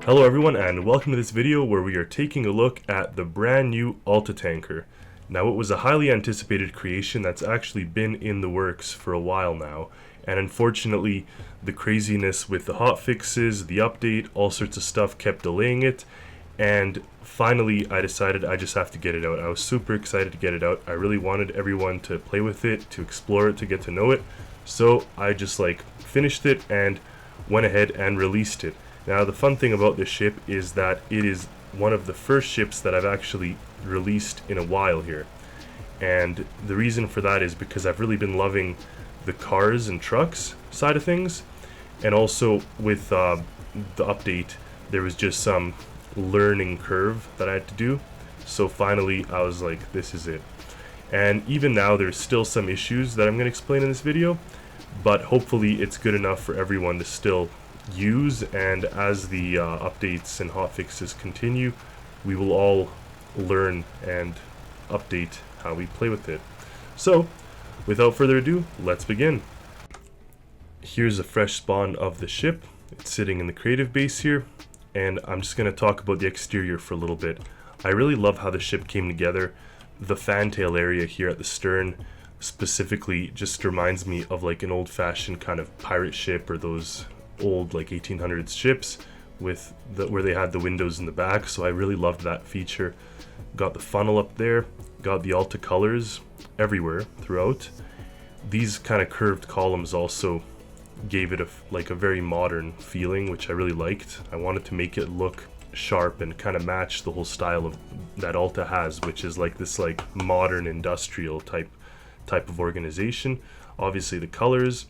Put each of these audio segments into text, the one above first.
Hello everyone and welcome to this video where we are taking a look at the brand new ALTAtanker. Now it was a highly anticipated creation that's actually been in the works for a while now, and unfortunately the craziness with the hotfixes, the update, all sorts of stuff kept delaying it, and finally I decided I just have to get it out. I was super excited to get it out. I really wanted everyone to play with it, to explore it, to get to know it, so I just finished it and went ahead and released it. Now the fun thing about this ship is that it is one of the first ships that I've actually released in a while here. And the reason for that is because I've really been loving the cars and trucks side of things. And also with the update, there was just some learning curve that I had to do. So finally I was like, this is it. And even now there's still some issues that I'm going to explain in this video, but hopefully it's good enough for everyone to still use, and as the updates and hotfixes continue, we will all learn and update how we play with it. So, without further ado, let's begin. Here's a fresh spawn of the ship. It's sitting in the creative base here, and I'm just going to talk about the exterior for a little bit. I really love how the ship came together. The fantail area here at the stern specifically just reminds me of like an old-fashioned kind of pirate ship, or those old 1800s ships with where they had the windows in the back. So I really loved that feature. Got the funnel up there, got the Alta colors everywhere throughout. These kind of curved columns also gave it a very modern feeling, which I really liked. I wanted to make it look sharp and kind of match the whole style of that Alta has, which is this modern industrial type of organization. Obviously the colors.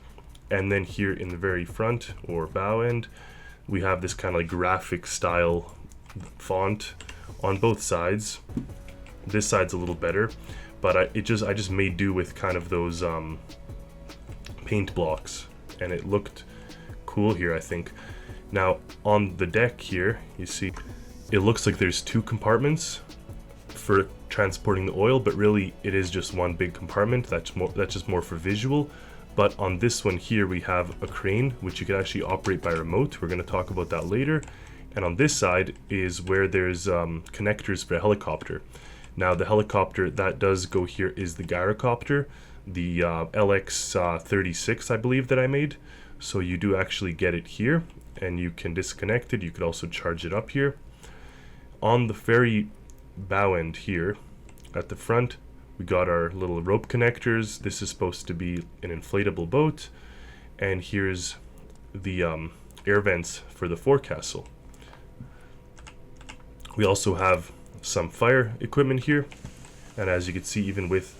And then here in the very front or bow end, we have this kind of graphic style font on both sides. This side's a little better, but I just made do with kind of those paint blocks, and it looked cool here, I think. Now on the deck here, you see it looks like there's two compartments for transporting the oil, but really it is just one big compartment. That's just more for visual. But on this one here, we have a crane, which you can actually operate by remote. We're going to talk about that later. And on this side is where there's connectors for a helicopter. Now, the helicopter that does go here is the gyrocopter, the LX36, I believe, that I made. So you do actually get it here, and you can disconnect it. You could also charge it up here. On the very bow end here, at the front, we got our little rope connectors. This is supposed to be an inflatable boat. And here's the air vents for the Forecastle. We also have some fire equipment here. And as you can see, even with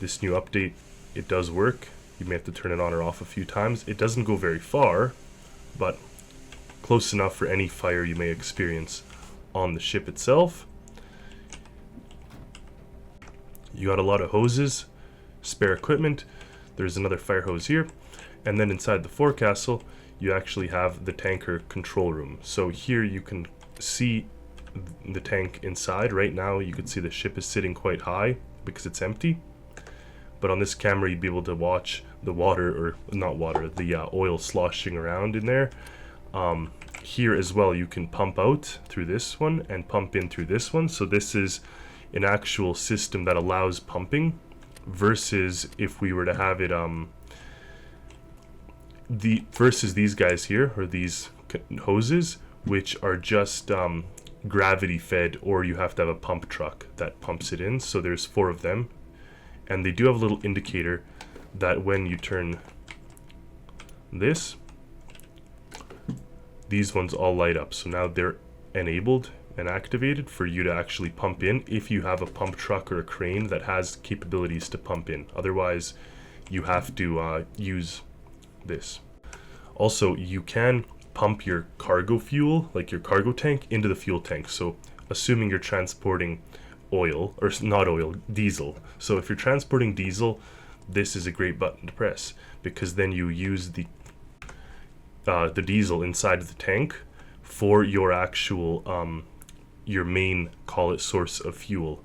this new update, it does work. You may have to turn it on or off a few times. It doesn't go very far, but close enough for any fire you may experience on the ship itself. You got a lot of hoses, spare equipment. There's another fire hose here. And then inside the Forecastle, you actually have the tanker control room. So here you can see the tank inside. Right now you can see the ship is sitting quite high because it's empty. But on this camera you'd be able to watch the water, or not water, the oil sloshing around in there. Here as well you can pump out through this one and pump in through this one. So this is an actual system that allows pumping, versus if we were to have it versus these guys here, or these hoses, which are just gravity fed, or you have to have a pump truck that pumps it in. So there's 4 of them, and they do have a little indicator that when you turn this, these ones all light up. So now they're enabled and activated for you to actually pump in if you have a pump truck or a crane that has capabilities to pump in. Otherwise you have to use this. Also, you can pump your cargo fuel, like your cargo tank, into the fuel tank. So assuming you're transporting oil, or not oil, diesel. So if you're transporting diesel, this is a great button to press, because then you use the diesel inside of the tank for your actual your main, call it, source of fuel.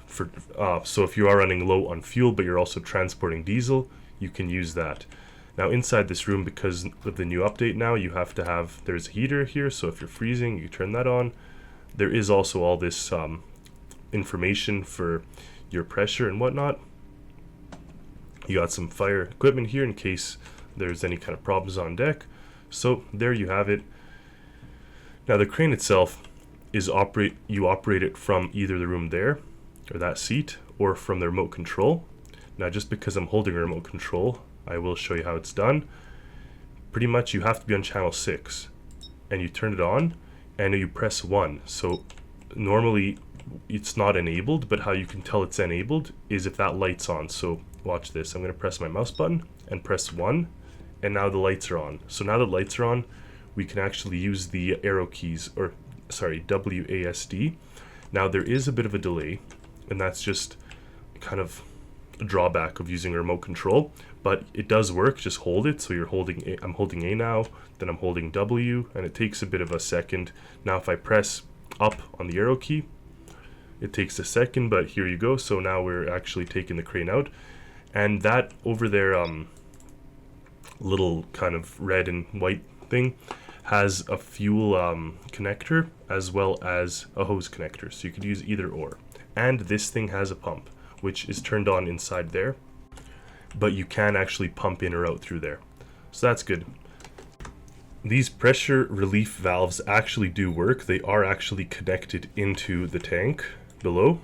So if you are running low on fuel but you're also transporting diesel, you can use that. Now inside this room, because of the new update now, you have to have, there's a heater here, so if you're freezing, you turn that on. There is also all this information for your pressure and whatnot. You got some fire equipment here in case there's any kind of problems on deck. So there you have it. Now the crane itself is you operate it from either the room there, or that seat, or from the remote control. Now just because I'm holding a remote control, I will show you how it's done. Pretty much you have to be on channel 6, and you turn it on, and you press 1. So normally it's not enabled, but how you can tell it's enabled is if that light's on. So watch this, I'm going to press my mouse button and press 1, and now the lights are on. So now the lights are on, we can actually use the arrow keys, or sorry, WASD. Now there is a bit of a delay, and that's just kind of a drawback of using a remote control, but it does work. Just hold it. So you're holding A, I'm holding A now, then I'm holding W, and it takes a bit of a second. Now if I press up on the arrow key, it takes a second, but here you go. So now we're actually taking the crane out, and that over there little kind of red and white thing has a fuel connector as well as a hose connector, so you could use either or. And this thing has a pump which is turned on inside there, but you can actually pump in or out through there, so that's good. These pressure relief valves actually do work. They are actually connected into the tank below,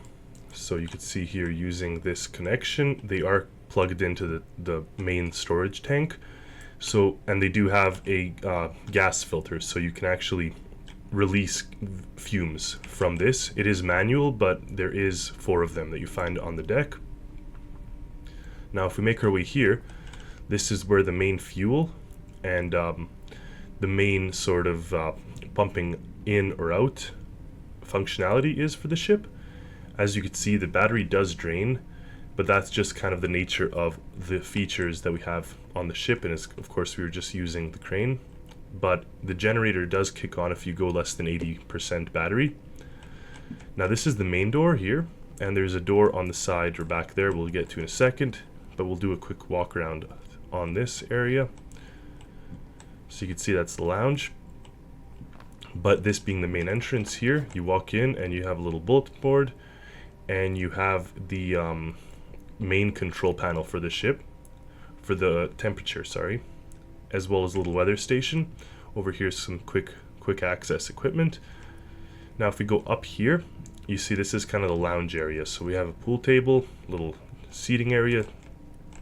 so you can see here using this connection they are plugged into the main storage tank. So, and they do have a gas filter, so you can actually release fumes from this. It is manual, but there is 4 of them that you find on the deck. Now if we make our way here, this is where the main fuel and the main sort of pumping in or out functionality is for the ship. As you can see, the battery does drain, but that's just kind of the nature of the features that we have on the ship, and of course we were just using the crane. But the generator does kick on if you go less than 80% battery. Now this is the main door here, and there's a door on the side or back there we'll get to in a second, but we'll do a quick walk around on this area. So you can see that's the lounge, but this being the main entrance here, you walk in and you have a little bulletin board, and you have the main control panel for the ship, for the temperature, sorry, as well as a little weather station. Over here is some quick access equipment. Now if we go up here, you see this is kind of the lounge area. So we have a pool table, little seating area,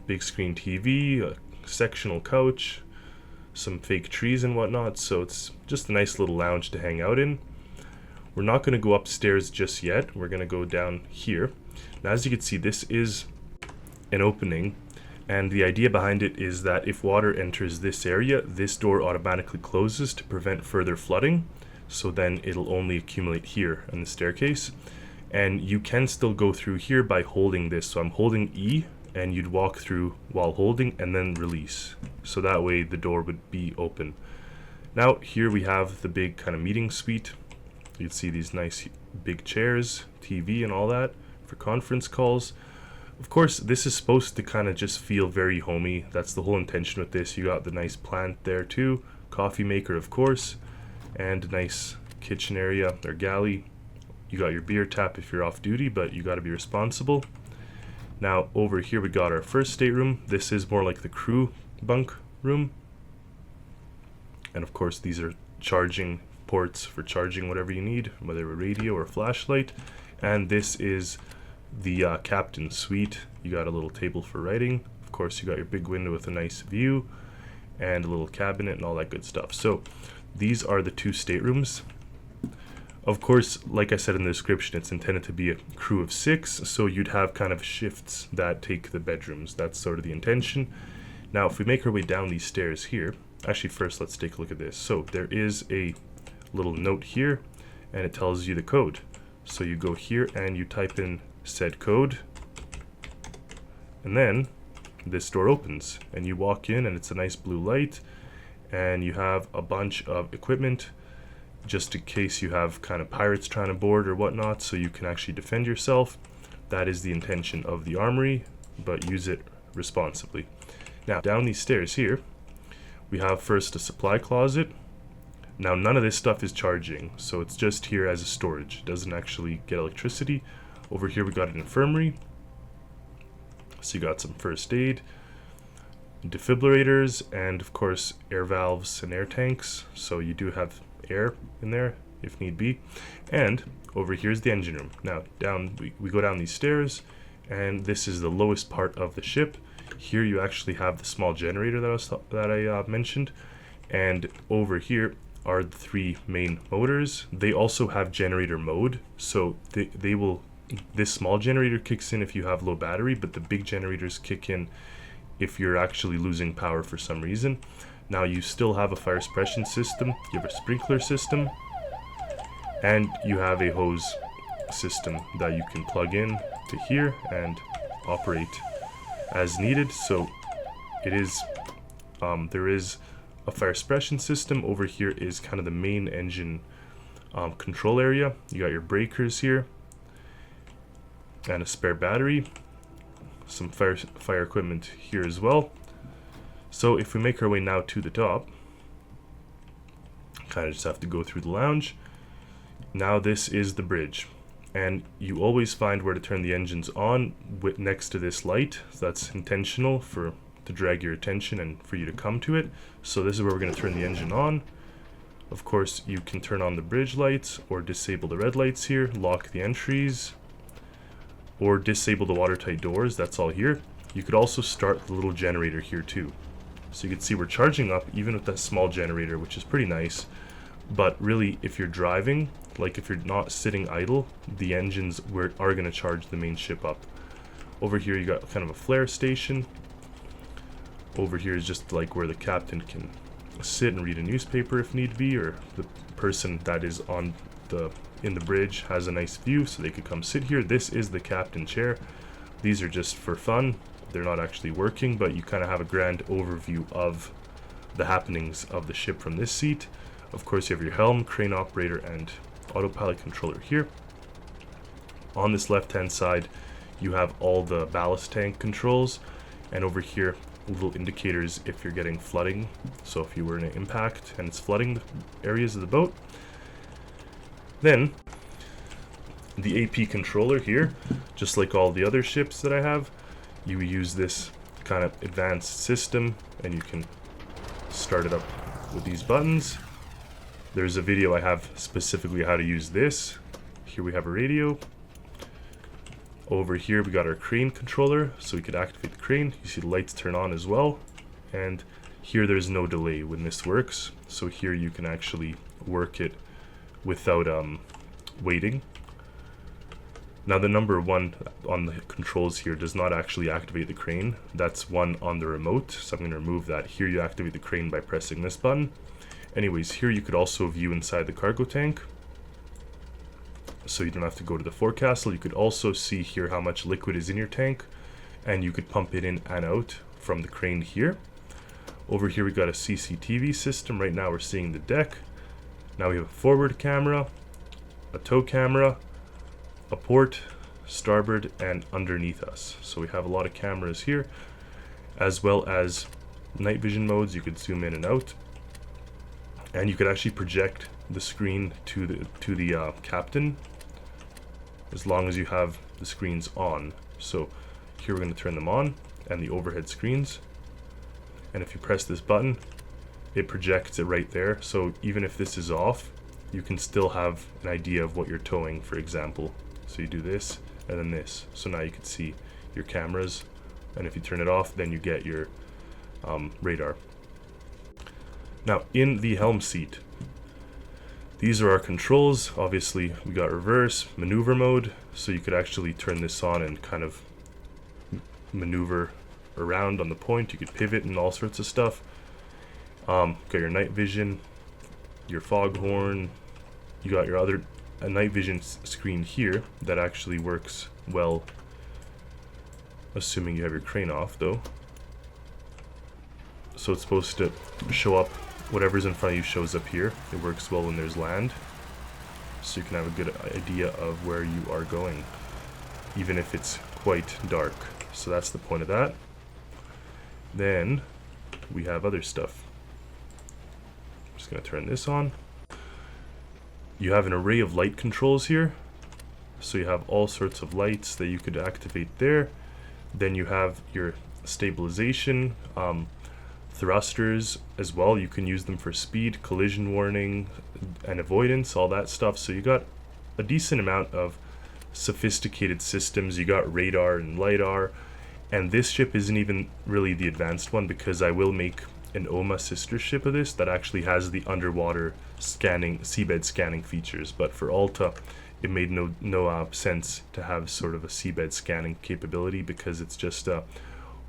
big screen TV, a sectional couch, some fake trees and whatnot. So it's just a nice little lounge to hang out in. We're not going to go upstairs just yet. We're going to go down here. Now as you can see, this is an opening, and the idea behind it is that if water enters this area, this door automatically closes to prevent further flooding, so then it'll only accumulate here on the staircase. And you can still go through here by holding this. So I'm holding E, and you'd walk through while holding and then release, so that way the door would be open. Now here we have the big kind of meeting suite. You can see these nice big chairs, TV and all that for conference calls. Of course, this is supposed to kind of just feel very homey. That's the whole intention with this. You got the nice plant there too, coffee maker of course, and a nice kitchen area or galley. You got your beer tap if you're off duty, but you got to be responsible. Now over here we got our first stateroom. This is more like the crew bunk room, and of course these are charging ports for charging whatever you need, whether a radio or a flashlight. And this is the captain's suite. You got a little table for writing. Of course you got your big window with a nice view and a little cabinet and all that good stuff. So these are the 2 staterooms. Of course, like I said in the description, it's intended to be a crew of 6, so you'd have kind of shifts that take the bedrooms. That's sort of the intention. Now if we make our way down these stairs here, actually first let's take a look at this. So there is a little note here, and it tells you the code. So you go here and you type in said code, and then this door opens and you walk in, and it's a nice blue light, and you have a bunch of equipment just in case you have kind of pirates trying to board or whatnot, so you can actually defend yourself. That is the intention of the armory, but use it responsibly. Now, down these stairs here, we have first a supply closet. Now, none of this stuff is charging, so it's just here as a storage. It doesn't actually get electricity. Over here, we got an infirmary. So you got some first aid, defibrillators, and of course, air valves and air tanks. So you do have air in there if need be. And over here is the engine room. Now, we go down these stairs, and this is the lowest part of the ship. Here you actually have the small generator that I mentioned, and over here are the 3 main motors. They also have generator mode, so this small generator kicks in if you have low battery, but the big generators kick in if you're actually losing power for some reason. Now you still have a fire suppression system, you have a sprinkler system, and you have a hose system that you can plug in to here and operate as needed. So it is there is a fire suppression system. Over here is kind of the main engine control area. You got your breakers here and a spare battery, some fire equipment here as well. So if we make our way now to the top, kind of just have to go through the lounge. Now this is the bridge, and you always find where to turn the engines on next to this light. So that's intentional to drag your attention and for you to come to it. So this is where we're going to turn the engine on. Of course, you can turn on the bridge lights or disable the red lights here, lock the entries, or disable the watertight doors. That's all here. You could also start the little generator here too. So you can see we're charging up even with that small generator, which is pretty nice. But really, if you're driving, like if you're not sitting idle, the engines are going to charge the main ship up. Over here you got kind of a flare station. Over here is just like where the captain can sit and read a newspaper if need be, or the person that is in the bridge has a nice view, so they could come sit here. This is the captain chair. These are just for fun. They're not actually working, but you kind of have a grand overview of the happenings of the ship from this seat. Of course, you have your helm, crane operator, and autopilot controller here. On this left-hand side, you have all the ballast tank controls, and over here, little indicators if you're getting flooding. So if you were in an impact and it's flooding the areas of the boat. Then, the AP controller here, just like all the other ships that I have, you use this kind of advanced system, and you can start it up with these buttons. There's a video I have specifically how to use this. Here we have a radio. Over here we got our crane controller, so we could activate the crane. You see the lights turn on as well. And here there's no delay when this works. So here you can actually work it without waiting. Now the number 1 on the controls here does not actually activate the crane. That's 1 on the remote, so I'm going to remove that. Here you activate the crane by pressing this button. Anyways, here you could also view inside the cargo tank, so you don't have to go to the forecastle. You could also see here how much liquid is in your tank, and you could pump it in and out from the crane here. Over here we got a CCTV system. Right now we're seeing the deck. Now we have a forward camera, a tow camera, a port, starboard, and underneath us. So we have a lot of cameras here, as well as night vision modes. You could zoom in and out, and you could actually project the screen to the captain, as long as you have the screens on. So here we're going to turn them on, and the overhead screens. And if you press this button, it projects it right there. So even if this is off, you can still have an idea of what you're towing, for example. So you do this and then this. So now you can see your cameras, and if you turn it off, then you get your radar. Now in the helm seat, these are our controls. Obviously we got reverse, maneuver mode, so you could actually turn this on and kind of maneuver around on the point. You could pivot and all sorts of stuff. Got your night vision, your foghorn. You got your a night vision screen here that actually works well, assuming you have your crane off though. So it's supposed to show up, whatever's in front of you shows up here. It works well when there's land, so you can have a good idea of where you are going, even if it's quite dark. So that's the point of that. Then we have other stuff. I'm just going to turn this on. You have an array of light controls here. So you have all sorts of lights that you could activate there. Then you have your stabilization, thrusters as well. You can use them for speed, collision warning, and avoidance, all that stuff. So you got a decent amount of sophisticated systems. You got radar and lidar, and this ship isn't even really the advanced one, because I will make an OMA sister ship of this that actually has the underwater scanning, seabed scanning features. But for Alta, it made no sense to have sort of a seabed scanning capability, because it's just a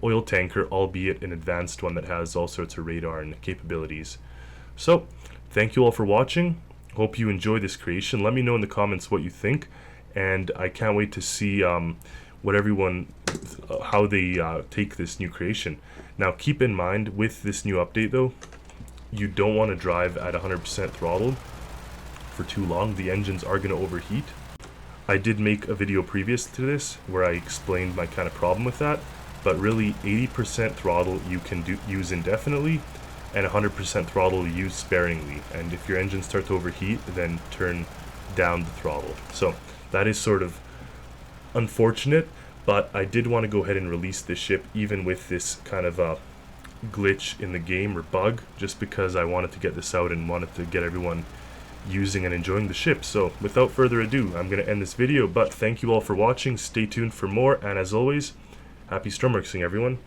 oil tanker, albeit an advanced one that has all sorts of radar and capabilities. So thank you all for watching. Hope you enjoy this creation. Let me know in the comments what you think, and I can't wait to see what everyone, how they take this new creation. Now keep in mind, with this new update though, you don't want to drive at 100% throttle for too long. The engines are going to overheat. I did make a video previous to this where I explained my kind of problem with that, but really 80% throttle you can use indefinitely, and 100% throttle you use sparingly. And if your engines start to overheat, then turn down the throttle. So that is sort of unfortunate, but I did want to go ahead and release this ship even with this kind of a glitch in the game or bug, just because I wanted to get this out and wanted to get everyone using and enjoying the ship. So without further ado, I'm going to end this video, but thank you all for watching. Stay tuned for more, and as always, happy Stormworksing, everyone.